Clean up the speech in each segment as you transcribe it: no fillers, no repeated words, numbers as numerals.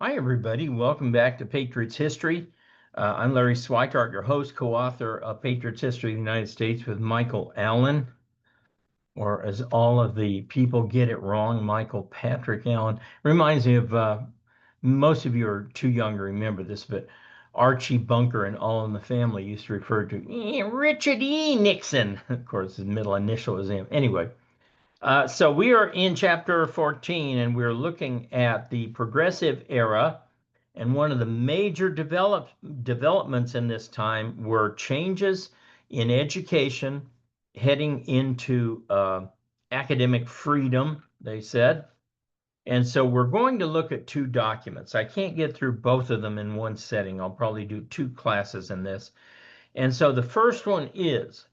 Hi, everybody. Welcome back to Patriots History. I'm Larry Switart, your host, co-author of Patriots History of the United States with Michael Allen, or as all of the people get it wrong, Michael Patrick Allen. Reminds me of, most of you are too young to remember this, but Archie Bunker and All in the Family used to refer to Richard E. Nixon. Of course, his middle initial is him. Anyway, so we are in chapter 14, and we're looking at the Progressive Era. And one of the major developments in this time were changes in education heading into academic freedom, they said. And so we're going to look at two documents. I can't get through both of them in one setting. I'll probably do two classes in this. And so the first one is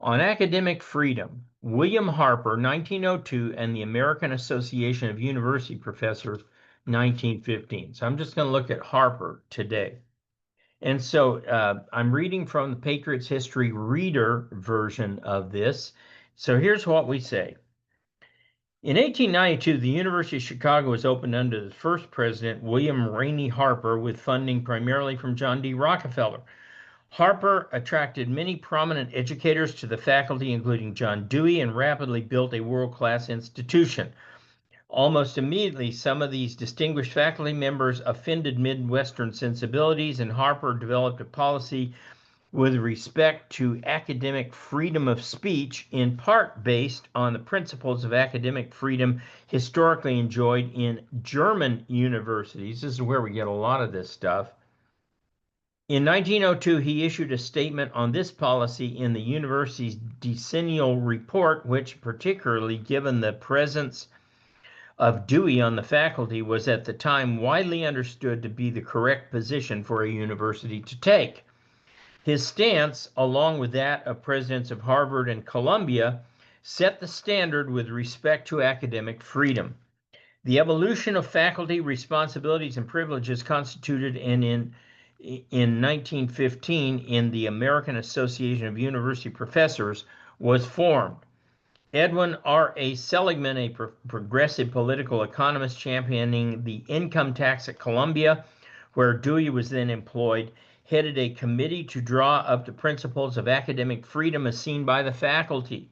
on academic freedom, William Harper, 1902, and the American Association of University Professors, 1915. So I'm just going to look at Harper today. And so I'm reading from the Patriots History Reader version of this. So here's what we say. In 1892, the University of Chicago was opened under the first president, William Rainey Harper, with funding primarily from John D. Rockefeller. Harper attracted many prominent educators to the faculty, including John Dewey, and rapidly built a world-class institution. Almost immediately, some of these distinguished faculty members offended Midwestern sensibilities, and Harper developed a policy with respect to academic freedom of speech, in part based on the principles of academic freedom historically enjoyed in German universities. This is where we get a lot of this stuff. In 1902, he issued a statement on this policy in the university's decennial report, which, particularly given the presence of Dewey on the faculty, was at the time widely understood to be the correct position for a university to take. His stance, along with that of presidents of Harvard and Columbia, set the standard with respect to academic freedom. The evolution of faculty responsibilities and privileges constituted in 1915 in the American Association of University Professors was formed. Edwin R. A. Seligman, a progressive political economist championing the income tax at Columbia, where Dewey was then employed, headed a committee to draw up the principles of academic freedom as seen by the faculty.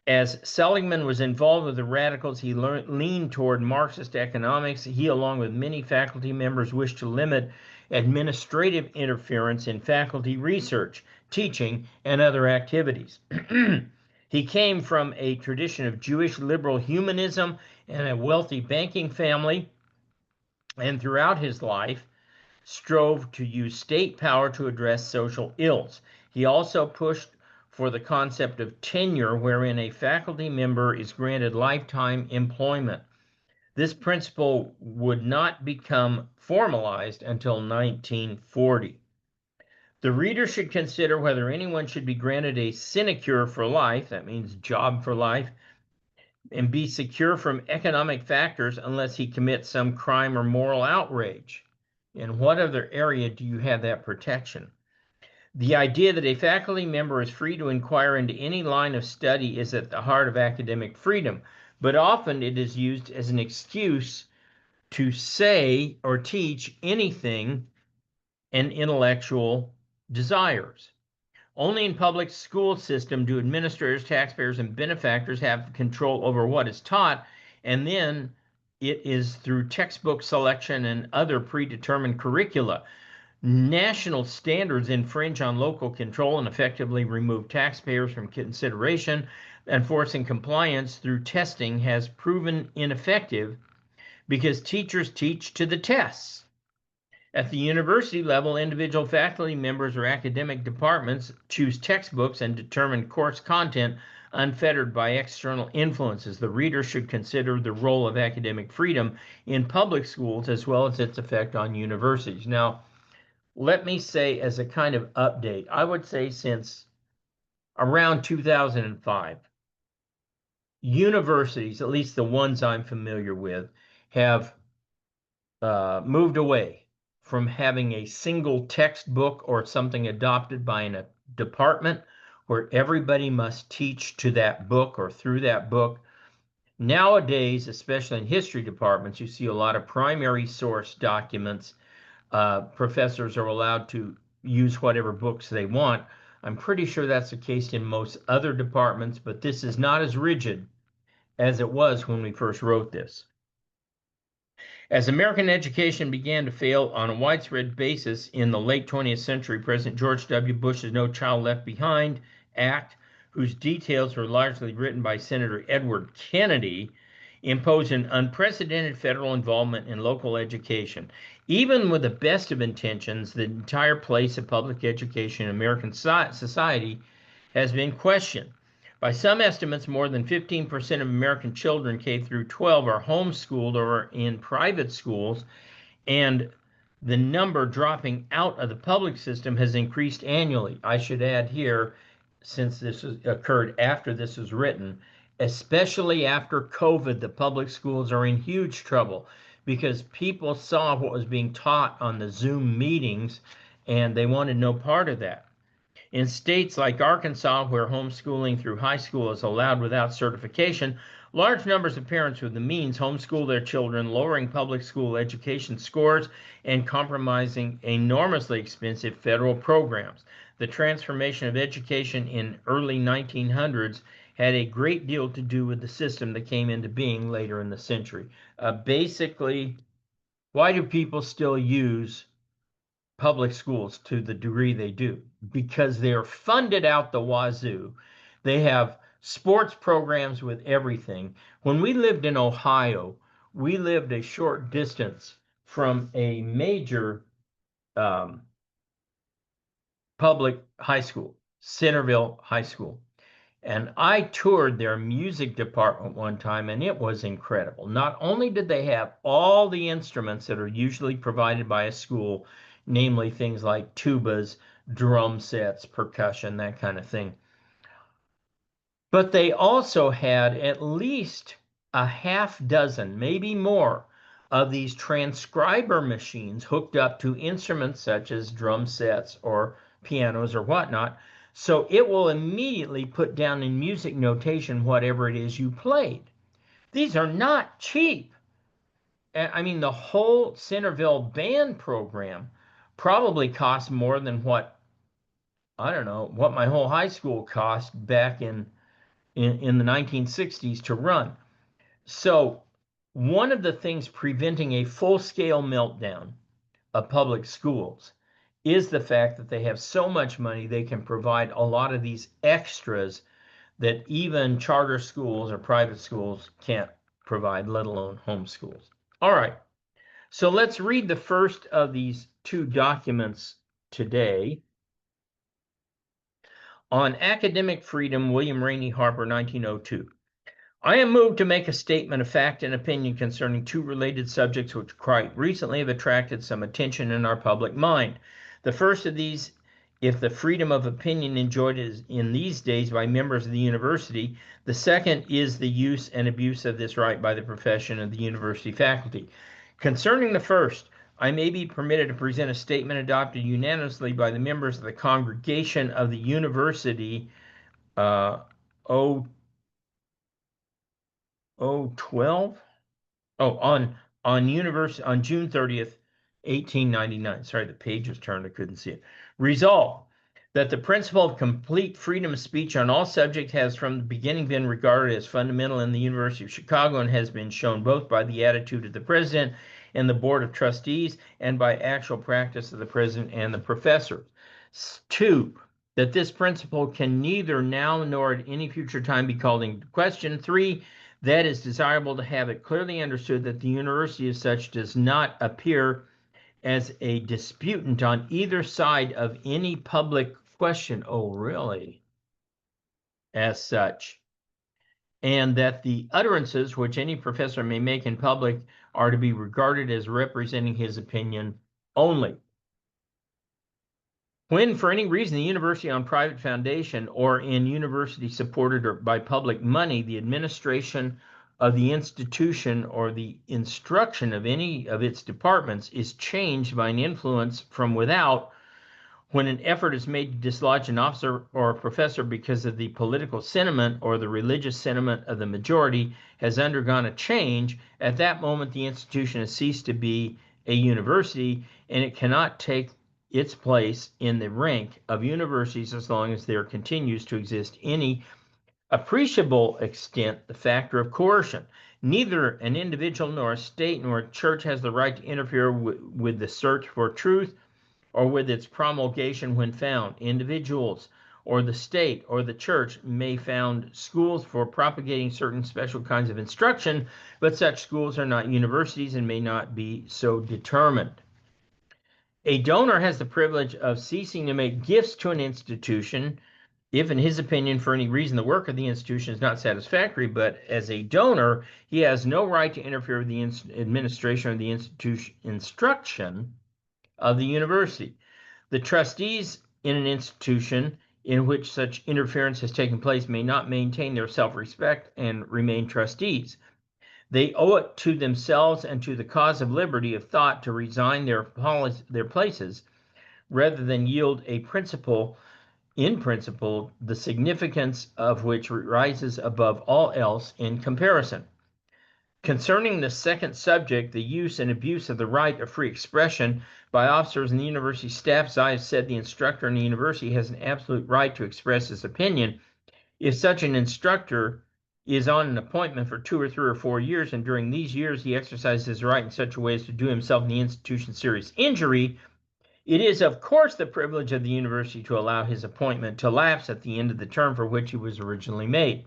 As Seligman was involved with the radicals, he leaned toward Marxist economics. He, along with many faculty members, wished to limit administrative interference in faculty research, teaching, and other activities. He came from a tradition of Jewish liberal humanism and a wealthy banking family, and throughout his life strove to use state power to address social ills. He also pushed for the concept of tenure, wherein a faculty member is granted lifetime employment. This principle would not become formalized until 1940. The reader should consider whether anyone should be granted a sinecure for life, that means job for life, and be secure from economic factors unless he commits some crime or moral outrage. In what other area do you have that protection? The idea that a faculty member is free to inquire into any line of study is at the heart of academic freedom, but often it is used as an excuse to say or teach anything an intellectual desires. Only in public school system do administrators, taxpayers, and benefactors have control over what is taught, and then it is through textbook selection and other predetermined curricula. National standards infringe on local control and effectively remove taxpayers from consideration. Enforcing compliance through testing has proven ineffective because teachers teach to the tests. At the university level, individual faculty members or academic departments choose textbooks and determine course content unfettered by external influences. The reader should consider the role of academic freedom in public schools as well as its effect on universities. Now, let me say, as a kind of update, I would say since around 2005, universities, at least the ones I'm familiar with, have moved away from having a single textbook or something adopted by a department where everybody must teach to that book or through that book. Nowadays, especially in history departments, you see a lot of primary source documents. Professors are allowed to use whatever books they want. I'm pretty sure that's the case in most other departments, but this is not as rigid as it was when we first wrote this. As American education began to fail on a widespread basis in the late 20th century, President George W. Bush's No Child Left Behind Act, whose details were largely written by Senator Edward Kennedy, imposed an unprecedented federal involvement in local education. Even with the best of intentions, the entire place of public education in American society has been questioned. By some estimates, more than 15% of American children K through 12 are homeschooled or in private schools, and the number dropping out of the public system has increased annually. I should add here, since this occurred after this was written, especially after COVID, the public schools are in huge trouble because people saw what was being taught on the Zoom meetings and they wanted no part of that. In states like Arkansas, where homeschooling through high school is allowed without certification, large numbers of parents with the means homeschool their children, lowering public school education scores and compromising enormously expensive federal programs. The transformation of education in early 1900s had a great deal to do with the system that came into being later in the century. Basically, why do people still use public schools to the degree they do? Because they're funded out the wazoo. They have sports programs with everything. When we lived in Ohio, we lived a short distance from a major public high school, Centerville High School. And I toured their music department one time, and it was incredible. Not only did they have all the instruments that are usually provided by a school, namely things like tubas, drum sets, percussion, that kind of thing, but they also had at least a half dozen, maybe more, of these transcriber machines hooked up to instruments such as drum sets or pianos or whatnot. So it will immediately put down in music notation whatever it is you played. These are not cheap. I mean, the whole Centerville band program probably cost more than what, I don't know, what my whole high school cost back in the 1960s to run. So one of the things preventing a full-scale meltdown of public schools is the fact that they have so much money they can provide a lot of these extras that even charter schools or private schools can't provide, let alone home schools. All right, so let's read the first of these two documents today. On Academic Freedom, William Rainey Harper, 1902. I am moved to make a statement of fact and opinion concerning two related subjects which quite recently have attracted some attention in our public mind. The first of these, if the freedom of opinion enjoyed is in these days by members of the university, the second is the use and abuse of this right by the profession of the university faculty. Concerning the first, I may be permitted to present a statement adopted unanimously by the members of the congregation of the university, 012. Oh, on June 30th, 1899. Sorry, the page was turned. I couldn't see it. Resolved that the principle of complete freedom of speech on all subjects has from the beginning been regarded as fundamental in the University of Chicago and has been shown both by the attitude of the president and the board of trustees and by actual practice of the president and the professors. Two, that this principle can neither now nor at any future time be called into question. Three, that is desirable to have it clearly understood that the university as such does not appear as a disputant on either side of any public question. Oh, really? As such. And that the utterances which any professor may make in public are to be regarded as representing his opinion only. When, for any reason, the university on private foundation or in university supported or by public money, the administration of the institution or the instruction of any of its departments is changed by an influence from without, When an effort is made to dislodge an officer or a professor because of the political sentiment or the religious sentiment of the majority has undergone a change, at that moment the institution has ceased to be a university and it cannot take its place in the rank of universities as long as there continues to exist any appreciable extent the factor of coercion. Neither an individual nor a state nor a church has the right to interfere with the search for truth or with its promulgation when found. Individuals or the state or the church may found schools for propagating certain special kinds of instruction, but such schools are not universities and may not be so determined. A donor has the privilege of ceasing to make gifts to an institution if, in his opinion, for any reason, the work of the institution is not satisfactory, but as a donor, he has no right to interfere with the administration of the institution instruction of the university. The trustees in an institution in which such interference has taken place may not maintain their self-respect and remain trustees. They owe it to themselves and to the cause of liberty of thought to resign their places rather than yield a principle, in principle, the significance of which rises above all else in comparison. Concerning the second subject, the use and abuse of the right of free expression by officers in the university staff, as I have said, the instructor in the university has an absolute right to express his opinion. If such an instructor is on an appointment for 2 or 3 or 4 years, and during these years he exercises his right in such a way as to do himself and the institution serious injury, it is, of course, the privilege of the university to allow his appointment to lapse at the end of the term for which he was originally made.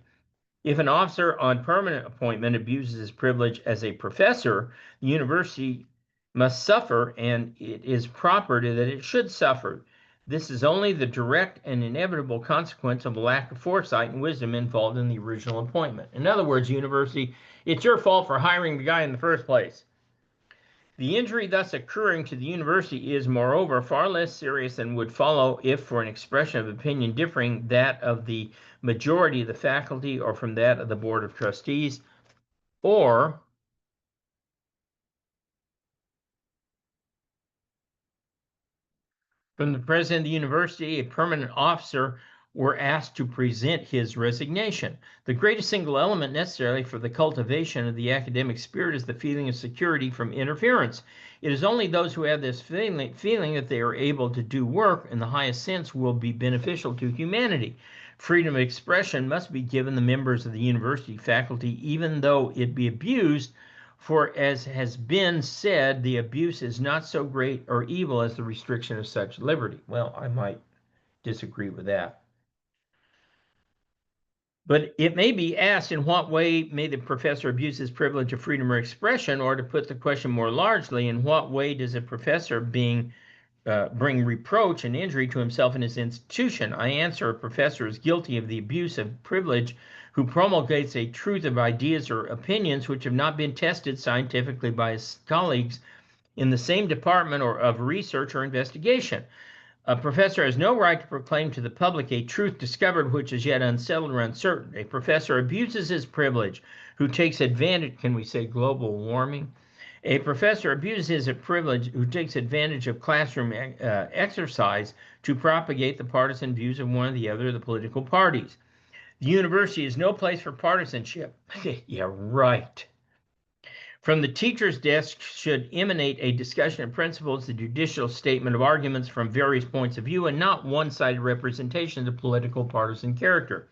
If an officer on permanent appointment abuses his privilege as a professor, the university must suffer, and it is proper that it should suffer. This is only the direct and inevitable consequence of a lack of foresight and wisdom involved in the original appointment. In other words, university, it's your fault for hiring the guy in the first place. The injury thus occurring to the university is, moreover, far less serious than would follow if, for an expression of opinion differing that of the majority of the faculty or from that of the Board of Trustees, or from the president of the university, a permanent officer were asked to present his resignation. The greatest single element necessary for the cultivation of the academic spirit is the feeling of security from interference. It is only those who have this feeling that they are able to do work in the highest sense will be beneficial to humanity. Freedom of expression must be given the members of the university faculty, even though it be abused, for as has been said, the abuse is not so great or evil as the restriction of such liberty. Well, I might disagree with that. But it may be asked, in what way may the professor abuse his privilege of freedom of expression? Or to put the question more largely, in what way does a professor bring reproach and injury to himself and his institution? I answer, a professor is guilty of the abuse of privilege who promulgates a truth of ideas or opinions which have not been tested scientifically by his colleagues in the same department or of research or investigation. A professor has no right to proclaim to the public a truth discovered which is yet unsettled or uncertain. A professor abuses his privilege who takes advantage, can we say global warming? A professor abuses his privilege who takes advantage of classroom exercise to propagate the partisan views of one or the other of the political parties. The university is no place for partisanship. Yeah, right. From the teacher's desk should emanate a discussion of principles, the judicial statement of arguments from various points of view, and not one-sided representation of political partisan character.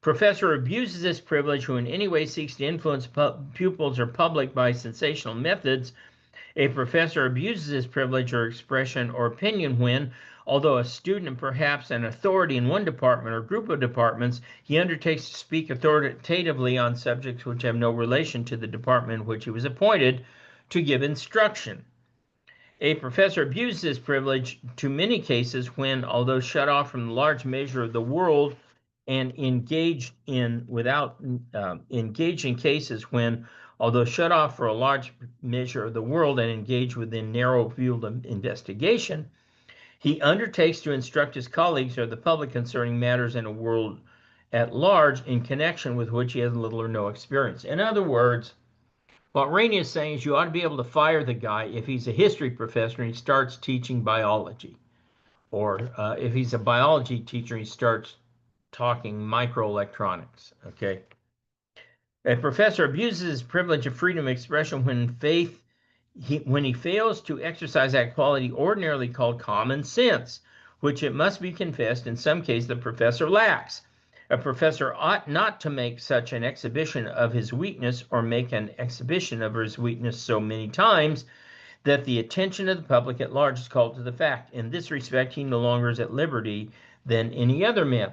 Professor abuses this privilege who in any way seeks to influence pupils or public by sensational methods. A professor abuses his privilege or expression or opinion when, although a student and perhaps an authority in one department or group of departments, he undertakes to speak authoritatively on subjects which have no relation to the department in which he was appointed to give instruction. A professor abuses his privilege to many cases when, although shut off from the large measure of the world and engaged in cases when, although shut off for a large measure of the world and engaged within narrow field of investigation, he undertakes to instruct his colleagues or the public concerning matters in a world at large in connection with which he has little or no experience. In other words, what Rainey is saying is you ought to be able to fire the guy if he's a history professor and he starts teaching biology. Or if he's a biology teacher, he starts talking microelectronics. Okay. A professor abuses his privilege of freedom of expression when he fails to exercise that quality ordinarily called common sense, which it must be confessed in some cases the professor lacks. A professor ought not to make such an exhibition of his weakness or make an exhibition of his weakness so many times that the attention of the public at large is called to the fact. In this respect, he no longer is at liberty than any other man.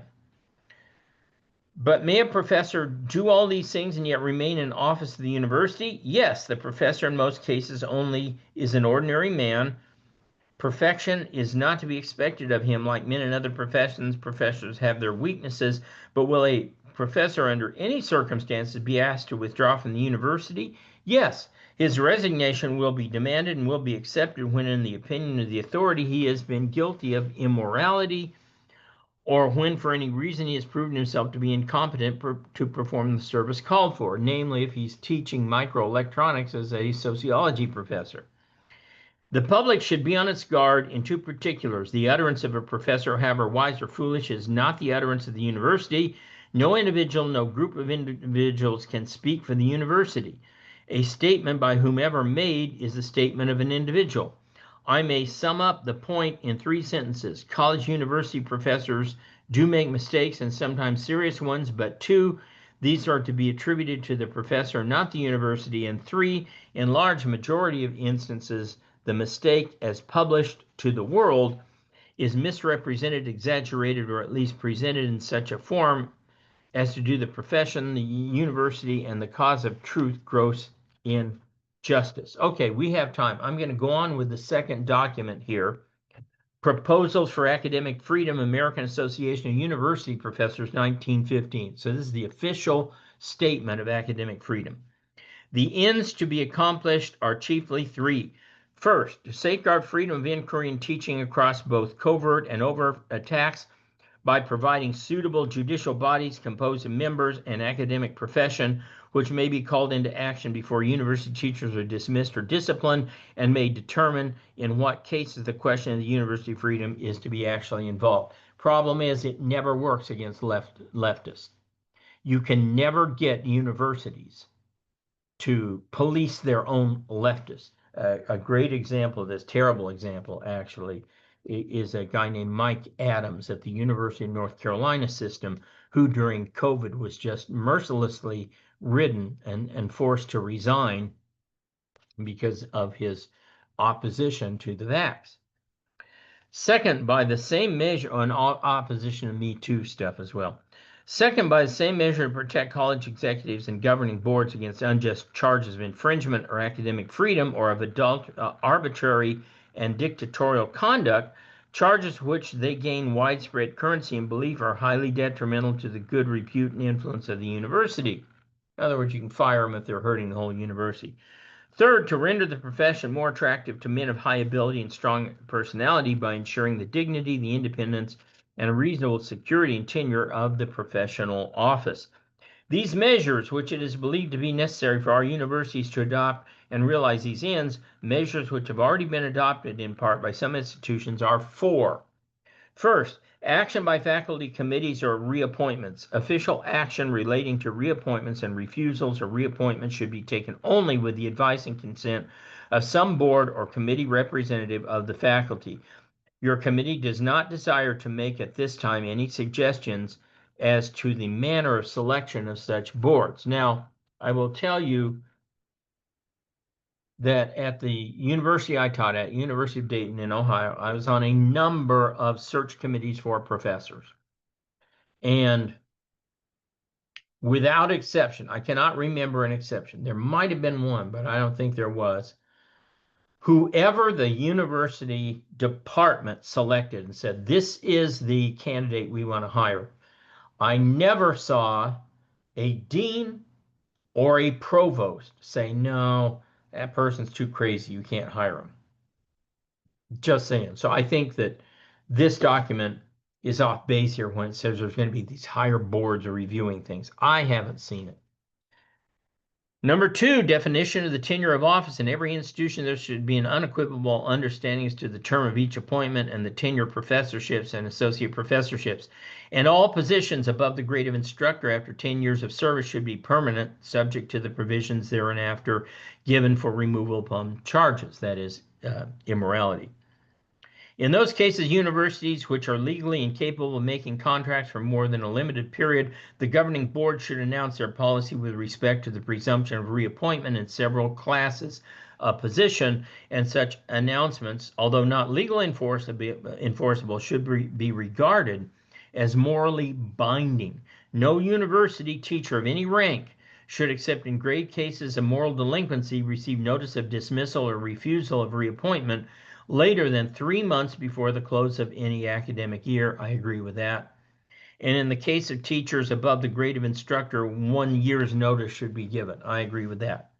But may a professor do all these things and yet remain in office of the university? Yes, the professor in most cases only is an ordinary man. Perfection is not to be expected of him. Like men in other professions, professors have their weaknesses, but will a professor under any circumstances be asked to withdraw from the university? Yes, his resignation will be demanded and will be accepted when, in the opinion of the authority, he has been guilty of immorality, or when for any reason he has proven himself to be incompetent to perform the service called for, namely if he's teaching microelectronics as a sociology professor. The public should be on its guard in two particulars. The utterance of a professor, however wise or foolish, is not the utterance of the university. No individual, no group of individuals can speak for the university. A statement by whomever made is the statement of an individual. I may sum up the point in 3 sentences. College university professors do make mistakes and sometimes serious ones, but 2, these are to be attributed to the professor, not the university, and 3, in large majority of instances, the mistake as published to the world is misrepresented, exaggerated, or at least presented in such a form as to do the profession, the university, and the cause of truth gross injustice. Okay, we have time. I'm going to go on with the second document here. Proposals for Academic Freedom, American Association of University Professors, 1915. So this is the official statement of academic freedom. The ends to be accomplished are chiefly 3. First, to safeguard freedom of inquiry and teaching across both covert and overt attacks by providing suitable judicial bodies composed of members and academic profession, which may be called into action before university teachers are dismissed or disciplined, and may determine in what cases the question of the university freedom is to be actually involved. Problem is, it never works against leftists. You can never get universities to police their own leftists. A great example of this, terrible example actually, is a guy named Mike Adams at the University of North Carolina system, who during COVID was just mercilessly ridden and forced to resign because of his opposition to the vax. Second, by the same measure, on opposition to Me Too stuff as well. Second, by the same measure, to protect college executives and governing boards against unjust charges of infringement or academic freedom or of arbitrary and dictatorial conduct, charges which they gain widespread currency and belief are highly detrimental to the good repute and influence of the university. In other words, you can fire them if they're hurting the whole university. Third, to render the profession more attractive to men of high ability and strong personality by ensuring the dignity, the independence, and a reasonable security and tenure of the professional office. These measures, which it is believed to be necessary for our universities to adopt and realize these ends, measures which have already been adopted in part by some institutions, are 4. First, action by faculty committees or reappointments. Official action relating to reappointments and refusals or reappointments should be taken only with the advice and consent of some board or committee representative of the faculty. Your committee does not desire to make at this time any suggestions as to the manner of selection of such boards. Now, I will tell you that at the university I taught at, University of Dayton in Ohio, I was on a number of search committees for professors. And without exception, I cannot remember an exception. There might have been one, but I don't think there was. Whoever the university department selected and said, this is the candidate we want to hire, I never saw a dean or a provost say, no, that person's too crazy, you can't hire him. Just saying. So I think that this document is off base here when it says there's going to be these higher boards are reviewing things. I haven't seen it. Number two, definition of the tenure of office. In every institution, there should be an unequivocal understanding as to the term of each appointment and the tenure professorships and associate professorships. And all positions above the grade of instructor after 10 years of service should be permanent, subject to the provisions thereafter given for removal upon charges, that is, immorality. In those cases, universities which are legally incapable of making contracts for more than a limited period, the governing board should announce their policy with respect to the presumption of reappointment in several classes of position, and such announcements, although not legally enforceable, should be regarded as morally binding. No university teacher of any rank should, except in grave cases of moral delinquency, receive notice of dismissal or refusal of reappointment later than 3 months before the close of any academic year. I agree with that. And in the case of teachers above the grade of instructor, 1 year's notice should be given. I agree with that.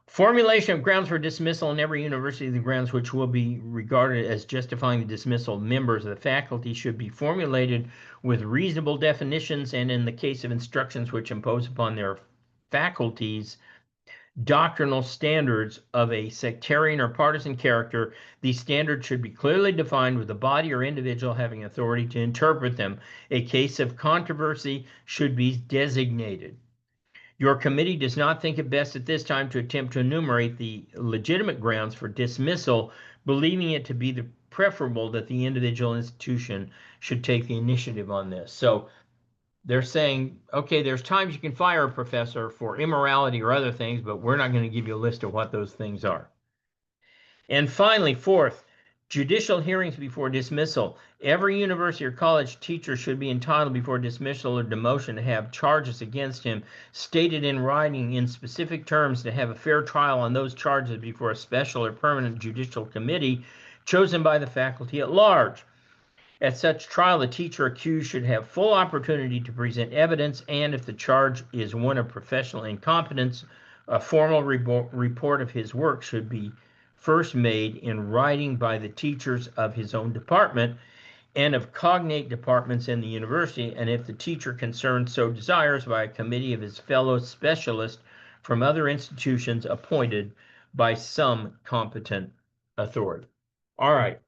Formulation of grounds for dismissal in every university, the grounds which will be regarded as justifying the dismissal of members of the faculty should be formulated with reasonable definitions, and in the case of instructions which impose upon their faculties doctrinal standards of a sectarian or partisan character, these standards should be clearly defined with the body or individual having authority to interpret them. A case of controversy should be designated. Your committee does not think it best at this time to attempt to enumerate the legitimate grounds for dismissal, believing it to be the preferable that the individual institution should take the initiative on this. So they're saying, okay, there's times you can fire a professor for immorality or other things, but we're not going to give you a list of what those things are. And finally, fourth, judicial hearings before dismissal. Every university or college teacher should be entitled before dismissal or demotion to have charges against him stated in writing in specific terms, to have a fair trial on those charges before a special or permanent judicial committee chosen by the faculty at large. At such trial, the teacher accused should have full opportunity to present evidence, and if the charge is one of professional incompetence, a formal report of his work should be first made in writing by the teachers of his own department and of cognate departments in the university, and if the teacher concerned so desires, by a committee of his fellow specialists from other institutions appointed by some competent authority. All right.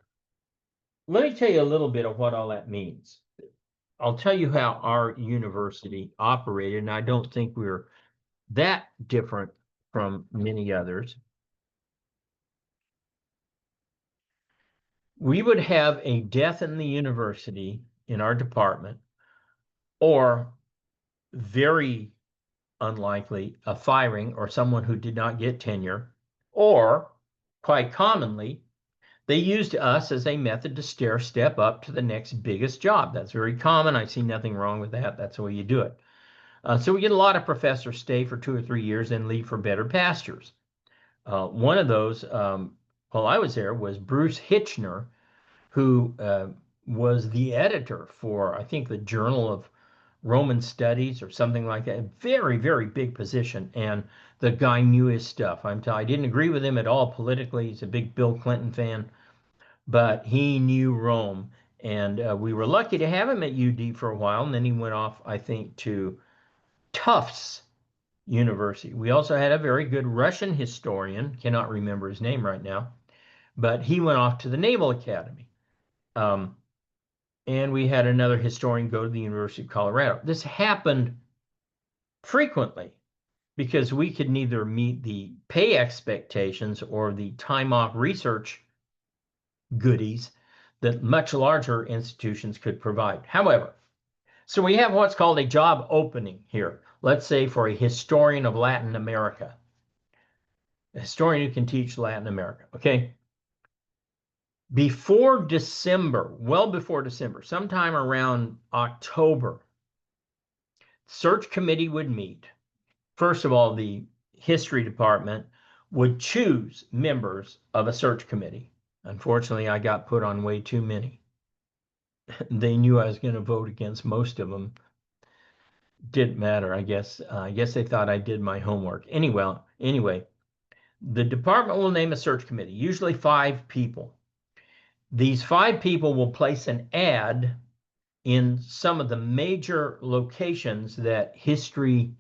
Let me tell you a little bit of what all that means. I'll tell you how our university operated, and I don't think we're that different from many others. We would have a death in the university in our department, or very unlikely, a firing or someone who did not get tenure, or quite commonly, they used us as a method to step up to the next biggest job. That's very common. I see nothing wrong with that. That's the way you do it. So we get a lot of professors stay for 2 or 3 years and leave for better pastures. One of those, while I was there, was Bruce Hitchner, who was the editor for, I think, the Journal of Roman Studies or something like that. Very, very big position. And the guy knew his stuff. I didn't agree with him at all politically. He's a big Bill Clinton fan, but he knew Rome. And we were lucky to have him at UD for a while. And then he went off, I think, to Tufts University. We also had a very good Russian historian, cannot remember his name right now, but he went off to the Naval Academy. And we had another historian go to the University of Colorado. This happened frequently because we could neither meet the pay expectations or the time off research goodies that much larger institutions could provide. However, so we have what's called a job opening here. Let's say for a historian of Latin America, a historian who can teach Latin America, okay? Before December, well before December, sometime around October, search committee would meet. First of all, the history department would choose members of a search committee. Unfortunately, I got put on way too many. They knew I was going to vote against most of them. Didn't matter, I guess. I guess they thought I did my homework. Anyway, the department will name a search committee, usually 5 people. These 5 people will place an ad in some of the major locations that history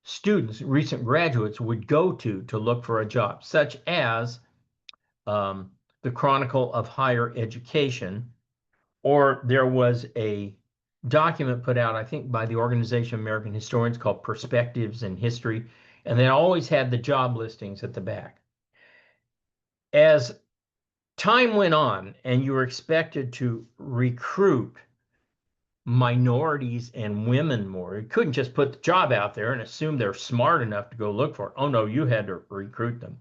students, recent graduates, would go to look for a job, such as the Chronicle of Higher Education, or there was a document put out, I think, by the Organization of American Historians called Perspectives in History, and they always had the job listings at the back. As time went on and you were expected to recruit minorities and women more, you couldn't just put the job out there and assume they're smart enough to go look for it. Oh no, you had to recruit them.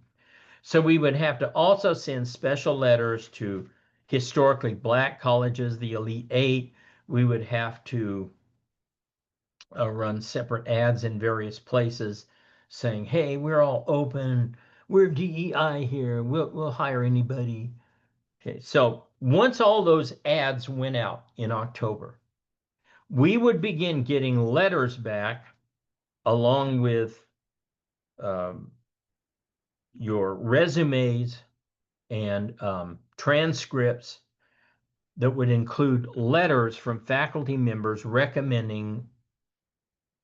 So we would have to also send special letters to historically black colleges, the Elite Eight. We would have to run separate ads in various places saying, hey, we're all open. We're DEI here. We'll hire anybody. Okay, so once all those ads went out in October, we would begin getting letters back along with um, your resumes and transcripts that would include letters from faculty members recommending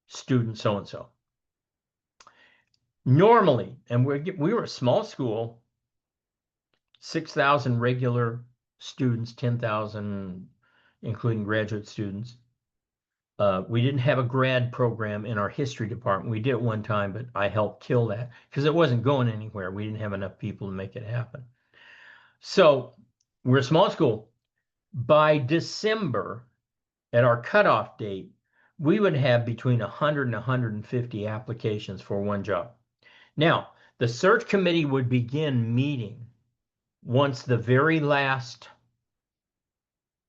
student so-and-so. Normally, and we were a small school, 6,000 regular students, 10,000 including graduate students. We didn't have a grad program in our history department. We did it one time, but I helped kill that because it wasn't going anywhere. We didn't have enough people to make it happen. So we're a small school. By December, at our cutoff date, we would have between 100 and 150 applications for one job. Now, the search committee would begin meeting once the very last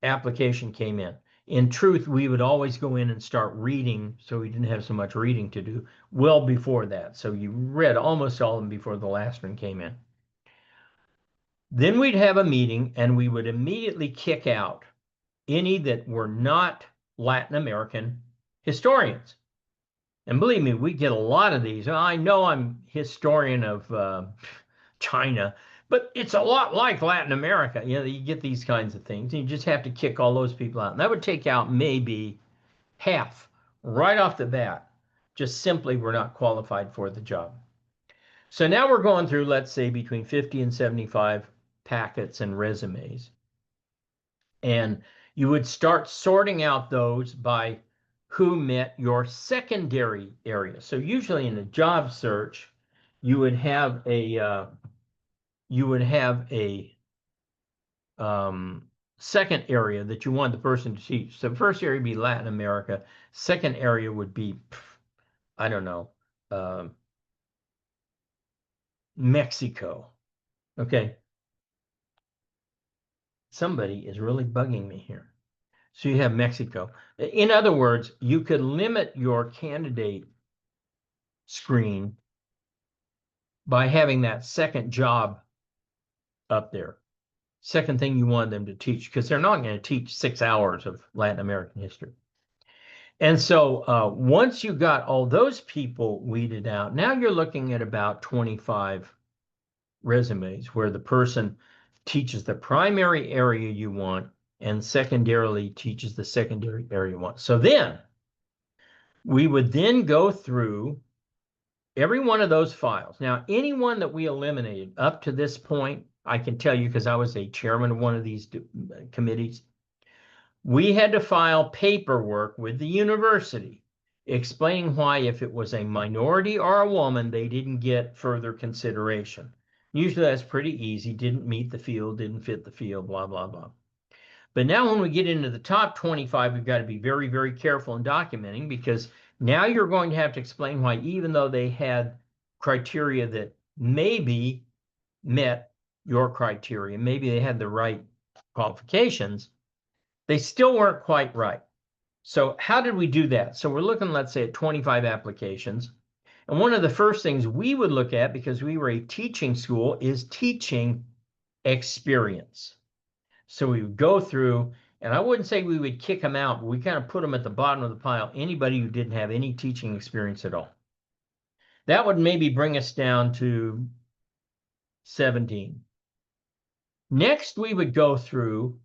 application came in. In truth, we would always go in and start reading, so we didn't have so much reading to do, well before that. So you read almost all of them before the last one came in. Then we'd have a meeting, and we would immediately kick out any that were not Latin American historians. And believe me, we get a lot of these. I know I'm historian of China, but it's a lot like Latin America. You know, you get these kinds of things. And you just have to kick all those people out. And that would take out maybe half right off the bat. Just simply were not qualified for the job. So now we're going through, let's say, between 50 and 75 packets and resumes. And you would start sorting out those by who met your secondary area. So usually in a job search, you would have a second area that you want the person to teach. So first area would be Latin America. Second area would be, I don't know, Mexico. Okay. Somebody is really bugging me here. So you have Mexico. In other words, you could limit your candidate screen by having that second job up there. Second thing you want them to teach, because they're not going to teach 6 hours of Latin American history. And so once you got all those people weeded out, now you're looking at about 25 resumes where the person teaches the primary area you want and secondarily teaches the secondary area you want. So then we would then go through every one of those files. Now, anyone that we eliminated up to this point, I can tell you because I was a chairman of one of these committees, we had to file paperwork with the university explaining why, if it was a minority or a woman, they didn't get further consideration. Usually that's pretty easy. Didn't meet the field, didn't fit the field, blah, blah, blah. But now when we get into the top 25, we've got to be very, very careful in documenting, because now you're going to have to explain why, even though they had criteria that maybe met your criteria, maybe they had the right qualifications, they still weren't quite right. So how did we do that? So we're looking, let's say, at 25 applications. And one of the first things we would look at, because we were a teaching school, is teaching experience. So we would go through, and I wouldn't say we would kick them out, but we kind of put them at the bottom of the pile, anybody who didn't have any teaching experience at all. That would maybe bring us down to 17. Next, we would go through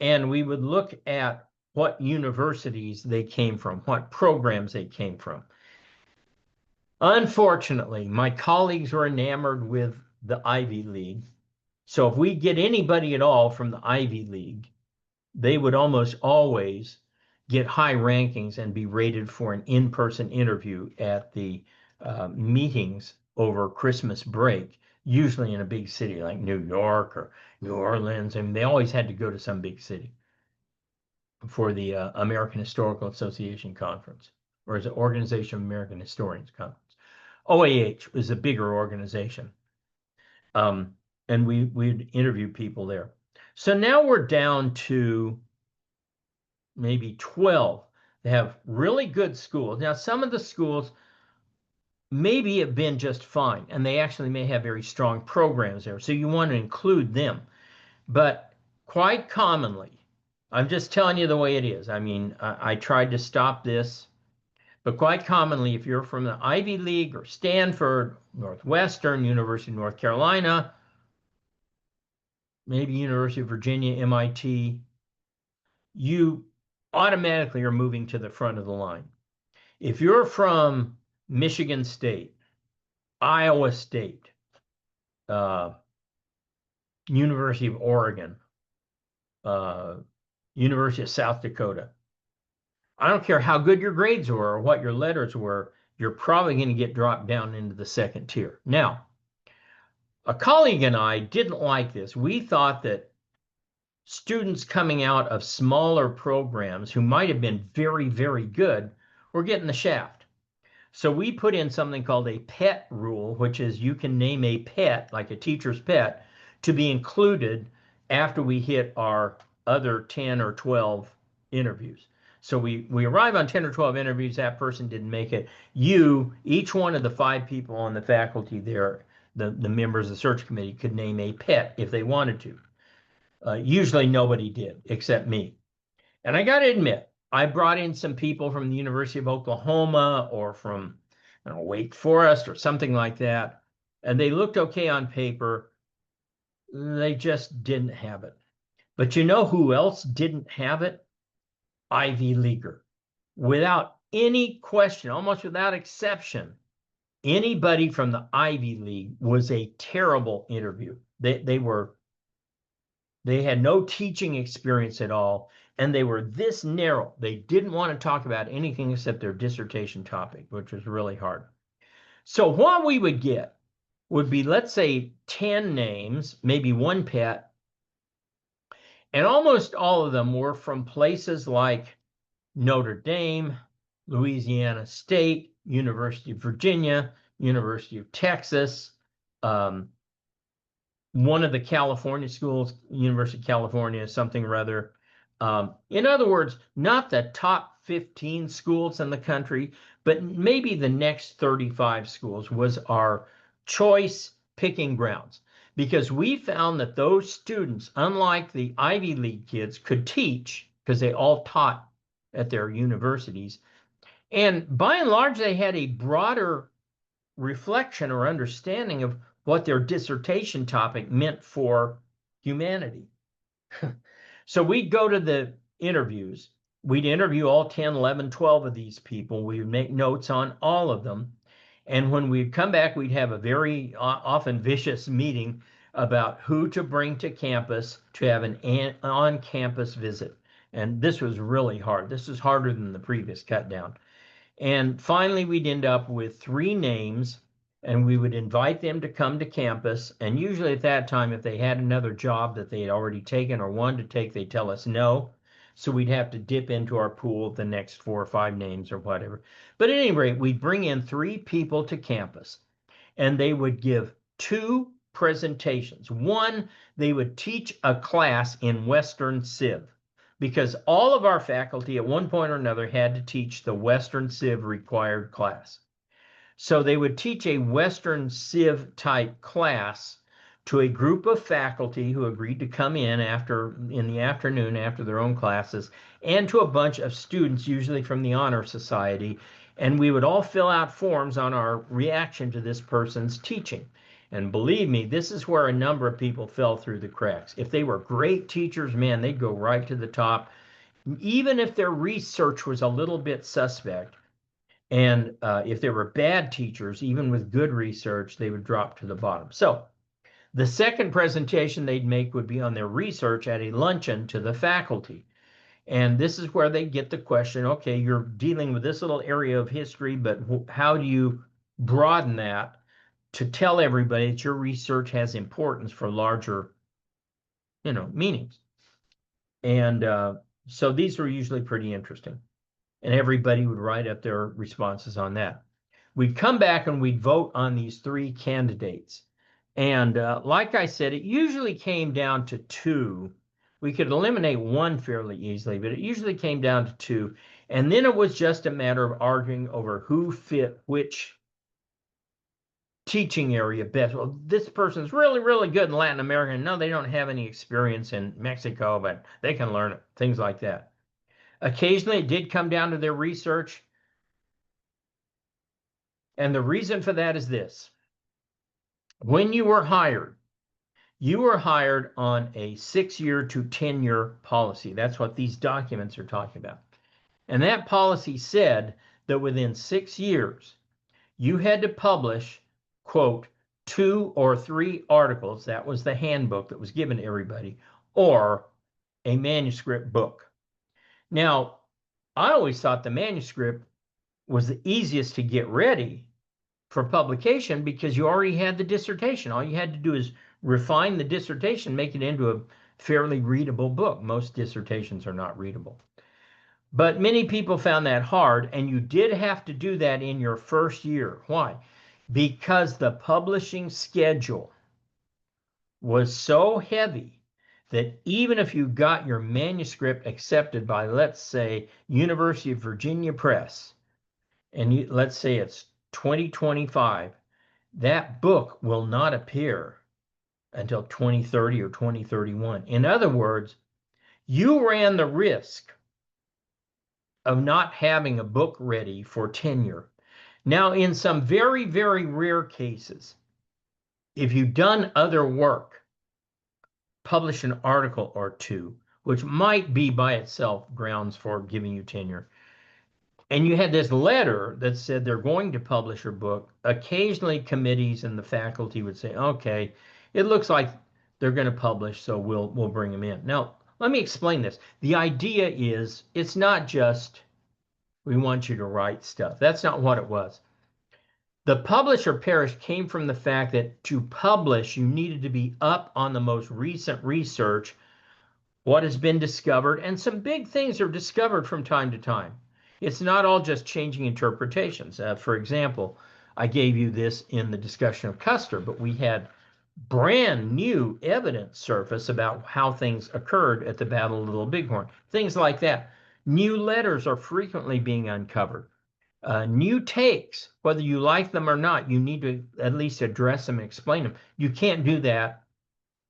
and we would look at what universities they came from, what programs they came from. Unfortunately, my colleagues were enamored with the Ivy League. So if we get anybody at all from the Ivy League, they would almost always get high rankings and be rated for an in-person interview at the meetings over Christmas break, usually in a big city like New York or New Orleans. I mean, they always had to go to some big city for the American Historical Association conference, or is it Organization of American Historians conference? OAH was a bigger organization. Um, and we'd interview people there. So now we're down to maybe 12. They have really good schools. Now, some of the schools maybe have been just fine, and they actually may have very strong programs there. So you want to include them. But quite commonly, I'm just telling you the way it is. I mean, I tried to stop this, but quite commonly, if you're from the Ivy League or Stanford, Northwestern, University of North Carolina, maybe University of Virginia, MIT, you automatically are moving to the front of the line. If you're from Michigan State, Iowa State, uh, University of Oregon, uh, University of South Dakota, I don't care how good your grades were or what your letters were, you're probably going to get dropped down into the second tier. Now, a colleague and I didn't like this. We thought that students coming out of smaller programs who might have been very, very good were getting the shaft. So we put in something called a pet rule, which is you can name a pet, like a teacher's pet, to be included after we hit our other 10 or 12 interviews. So we arrive on 10 or 12 interviews, that person didn't make it. Each one of the 5 people on the faculty there, the members of the search committee, could name a pet if they wanted to. Usually nobody did except me. And I got to admit, I brought in some people from the University of Oklahoma or from Wake Forest or something like that, and they looked okay on paper. They just didn't have it. But you know who else didn't have it? Ivy Leaguer. Without any question, almost without exception, anybody from the Ivy League was a terrible interview. They had no teaching experience at all, and they were this narrow. They didn't want to talk about anything except their dissertation topic, which was really hard. So what we would get would be, let's say, 10 names, maybe one pet, and almost all of them were from places like Notre Dame, Louisiana State, University of Virginia, University of Texas, um, one of the California schools, University of California, something or other. In other words, not the top 15 schools in the country, but maybe the next 35 schools was our choice picking grounds, because we found that those students, unlike the Ivy League kids, could teach because they all taught at their universities. And by and large, they had a broader reflection or understanding of what their dissertation topic meant for humanity. So we'd go to the interviews. We'd interview all 10, 11, 12 of these people. We would make notes on all of them. And when we'd come back, we'd have a very often vicious meeting about who to bring to campus to have an on-campus visit. And this was really hard. This is harder than the previous cut down. And finally, we'd end up with 3 names, and we would invite them to come to campus. And usually at that time, if they had another job that they had already taken or wanted to take, they'd tell us no. So we'd have to dip into our pool of the next 4 or 5 names or whatever. But at any rate, we'd bring in 3 people to campus, and they would give 2 presentations. One, they would teach a class in Western Civ, because all of our faculty at one point or another had to teach the Western Civ required class. So they would teach a Western Civ type class to a group of faculty who agreed to come in the afternoon after their own classes, and to a bunch of students, usually from the Honor Society. And we would all fill out forms on our reaction to this person's teaching. And believe me, this is where a number of people fell through the cracks. If they were great teachers, man, they'd go right to the top. Even if their research was a little bit suspect, And if there were bad teachers, even with good research, they would drop to the bottom. So the second presentation they'd make would be on their research at a luncheon to the faculty. And this is where they get the question, okay, you're dealing with this little area of history, but how do you broaden that to tell everybody that your research has importance for larger, meanings? And so these were usually pretty interesting. And everybody would write up their responses on that. We'd come back and we'd vote on these three candidates. And like I said, it usually came down to two. We could eliminate one fairly easily, but it usually came down to two. And then it was just a matter of arguing over who fit which teaching area best. Well, this person's really, really good in Latin America. No, they don't have any experience in Mexico, but they can learn it, things like that. Occasionally, it did come down to their research. And the reason for that is this. When you were hired on a 6-year to 10-year policy. That's what these documents are talking about. And that policy said that within 6 years, you had to publish, quote, 2 or 3 articles. That was the handbook that was given to everybody, or a manuscript book. Now, I always thought the manuscript was the easiest to get ready for publication because you already had the dissertation. All you had to do is refine the dissertation, make it into a fairly readable book. Most dissertations are not readable. But many people found that hard, and you did have to do that in your first year. Why? Because the publishing schedule was so heavy that even if you got your manuscript accepted by, let's say, University of Virginia Press, and let's say it's 2025, that book will not appear until 2030 or 2031. In other words, you ran the risk of not having a book ready for tenure. Now, in some very, very rare cases, if you've done other work, publish an article or two, which might be by itself grounds for giving you tenure. And you had this letter that said they're going to publish your book. Occasionally, committees and the faculty would say, okay, it looks like they're going to publish, so we'll bring them in. Now, let me explain this. The idea is it's not just we want you to write stuff. That's not what it was. The publisher perish came from the fact that to publish, you needed to be up on the most recent research, what has been discovered, and some big things are discovered from time to time. It's not all just changing interpretations. For example, I gave you this in the discussion of Custer, but we had brand new evidence surface about how things occurred at the Battle of Little Bighorn, things like that. New letters are frequently being uncovered. New takes, whether you like them or not, you need to at least address them and explain them. You can't do that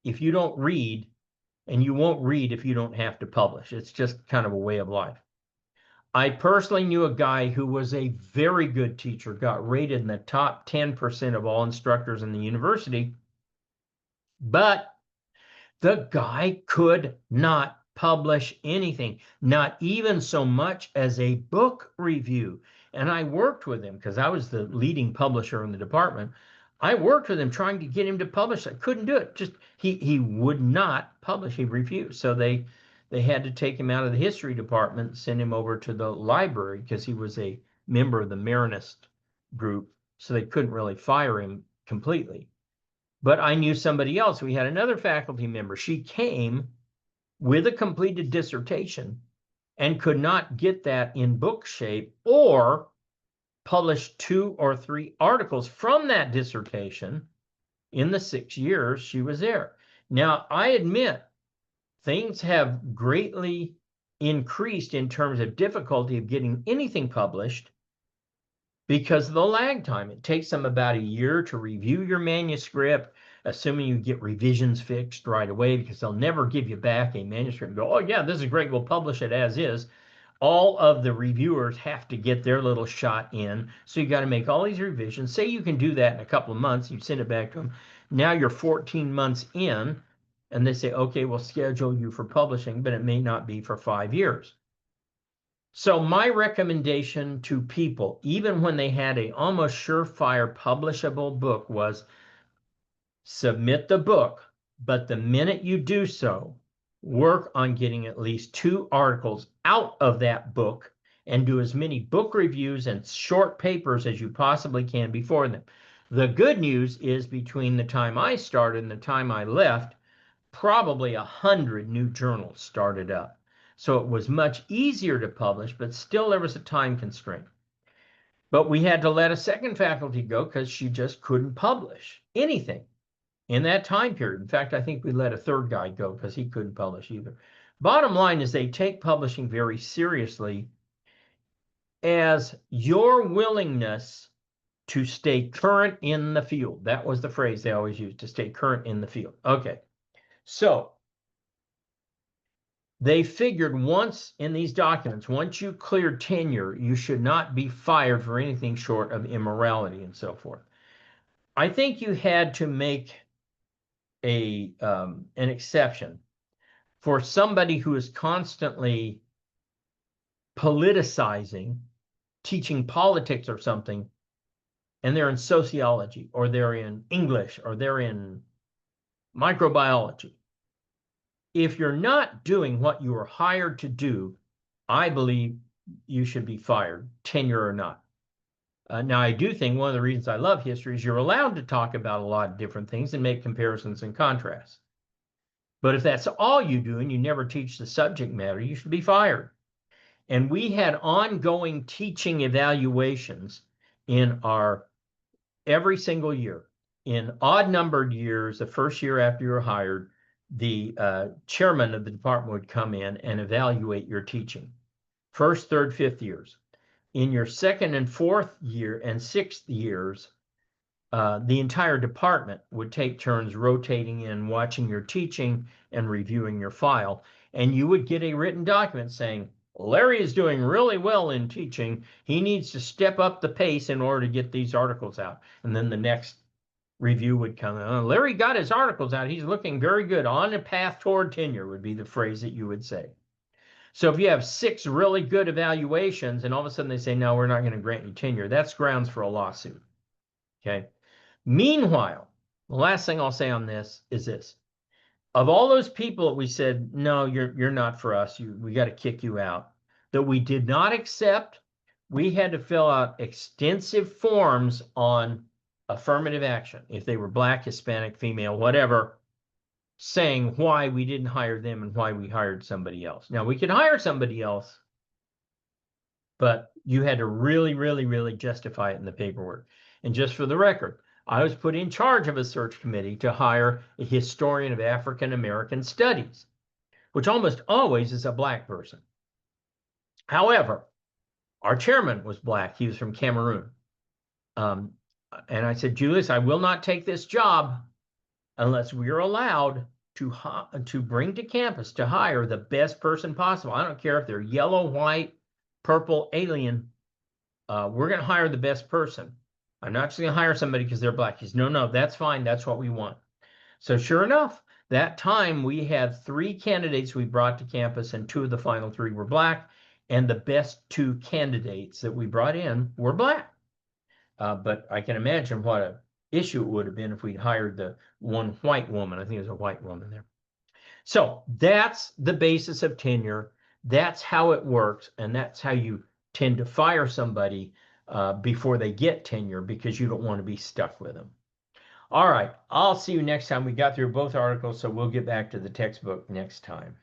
if you don't read, and you won't read if you don't have to publish. It's just kind of a way of life. I personally knew a guy who was a very good teacher, got rated in the top 10% of all instructors in the university, but the guy could not publish anything, not even so much as a book review. And I worked with him because I was the leading publisher in the department. I worked with him trying to get him to publish. I couldn't do it. Just he would not publish. He refused. So they had to take him out of the history department, send him over to the library because he was a member of the Marinist group. So they couldn't really fire him completely. But I knew somebody else. We had another faculty member. She came with a completed dissertation and could not get that in book shape or publish 2 or 3 articles from that dissertation in the 6 years she was there. Now, I admit things have greatly increased in terms of difficulty of getting anything published because of the lag time. It takes them about a year to review your manuscript, assuming you get revisions fixed right away, because they'll never give you back a manuscript and go, oh yeah, this is great, we'll publish it as is. All of the reviewers have to get their little shot in. So you got to make all these revisions. Say you can do that in a couple of months, you send it back to them. Now you're 14 months in, and they say, okay, we'll schedule you for publishing, but it may not be for 5 years. So my recommendation to people, even when they had a almost surefire publishable book, was submit the book, but the minute you do so, work on getting at least 2 articles out of that book and do as many book reviews and short papers as you possibly can before them. The good news is between the time I started and the time I left, probably 100 new journals started up. So it was much easier to publish, but still there was a time constraint. But we had to let a second faculty go because she just couldn't publish anything in that time period. In fact, I think we let a third guy go because he couldn't publish either. Bottom line is they take publishing very seriously as your willingness to stay current in the field. That was the phrase they always used, to stay current in the field. Okay, so they figured once in these documents, once you cleared tenure, you should not be fired for anything short of immorality and so forth. I think you had to make an exception for somebody who is constantly politicizing, teaching politics or something, and they're in sociology or they're in English or they're in microbiology. If you're not doing what you were hired to do, I believe you should be fired, tenure or not. Now, I do think one of the reasons I love history is you're allowed to talk about a lot of different things and make comparisons and contrasts. But if that's all you do and you never teach the subject matter, you should be fired. And we had ongoing teaching evaluations in our every single year. In odd numbered years, the first year after you were hired, the chairman of the department would come in and evaluate your teaching. First, third, fifth years. In your second and fourth year and sixth years, the entire department would take turns rotating in, watching your teaching and reviewing your file. And you would get a written document saying, Larry is doing really well in teaching. He needs to step up the pace in order to get these articles out. And then the next review would come. Larry got his articles out. He's looking very good. On a path toward tenure would be the phrase that you would say. So if you have 6 really good evaluations and all of a sudden they say, no, we're not going to grant you tenure, that's grounds for a lawsuit. Okay. Meanwhile, the last thing I'll say on this is this. Of all those people that we said, no, you're not for us, we got to kick you out, that we did not accept, we had to fill out extensive forms on affirmative action, if they were black, Hispanic, female, whatever, saying why we didn't hire them and why we hired somebody else. Now, we could hire somebody else, but you had to really, really, really justify it in the paperwork. And just for the record, I was put in charge of a search committee to hire a historian of African American studies, which almost always is a black person. However, our chairman was black. He was from Cameroon. And I said, Julius, I will not take this job unless we are allowed to bring to campus to hire the best person possible. I don't care if they're yellow, white, purple, alien. We're going to hire the best person. I'm not just going to hire somebody because they're black. He says, no, that's fine. That's what we want. So sure enough, that time we had 3 candidates we brought to campus, and 2 of the final 3 were black. And the best 2 candidates that we brought in were black. But I can imagine what an issue it would have been if we'd hired the one white woman. I think it was a white woman there. So that's the basis of tenure. That's how it works. And that's how you tend to fire somebody before they get tenure, because you don't want to be stuck with them. All right, I'll see you next time. We got through both articles, so we'll get back to the textbook next time.